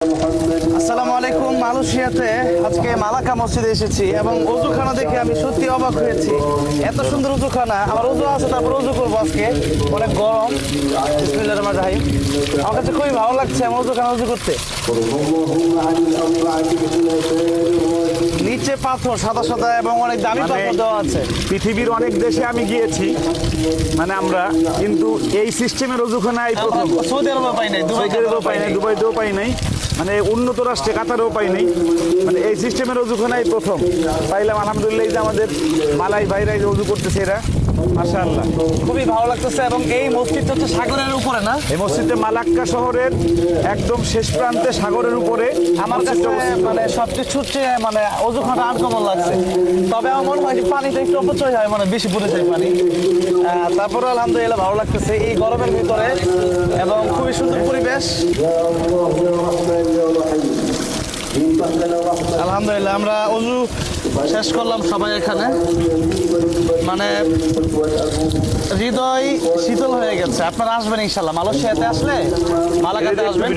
আসসালামু আলাইকুম। মালয়েশিয়াতে আজকে মালাক্কা মসজিদে এসেছি এবং ওযুখানা দেখে আমি সত্যি অবাক হয়েছি। এত সুন্দর ওযুখানা। আমার ওযু আছে, তারপর ওযু করবো আজকে। অনেক গরম। বিসমিল্লাহির রহমানির রহিম। আমার কাছে খুবই ভালো লাগছে আমার ওযুখানা ওযু করতে। নিচে পাথর সাদা সাদা এবং অনেক দামি পাথর দেওয়া আছে। পৃথিবীর অনেক দেশে আমি গিয়েছি, আমরা কিন্তু এই সিস্টেমের ওযুখানা এই প্রথম। সৌদি আরবে পাই নাই, দুবাইতেও পাই নাই, দুবাইতেও পাই নাই, উন্নত রাষ্ট্রে কাতারেও পাই নাই। এই সিস্টেমের ওযুখানাই প্রথম পাইলাম। আলহামদুলিল্লাহ, এই যে আমাদের মালাই ভাইরা এই যে ওযু করতেছে, এরা মাশাআল্লাহ খুবই ভালো লাগতেছে। এবং এই মসজিদটা হচ্ছে সাগরের উপরে না? এই মসজিদটা মালাক্কা শহরের একদম শেষ প্রান্তে সাগরের উপরে। আমার কাছে সবকিছুর চেয়ে ওযুখানা আনকমন লাগছে। তবে আমার মনে হয় যে পানিটা একটু অপচয় হয়, বেশি পড়ে যায় পানি। তারপরে আলহামদুলিল্লাহ ভালো লাগতেছে এই গরমের ভিতরে এবং খুবই সুন্দর পরিবেশ। আলহামদুলিল্লাহ আমরা ওযু শেষ করলাম সবাই এখানে। হৃদয় শীতল হয়ে গেছে। আপনারা আসবেন ইনশাল্লাহ, মালয়েশিয়াতে আসলে মালাক্কাতে আসবেন।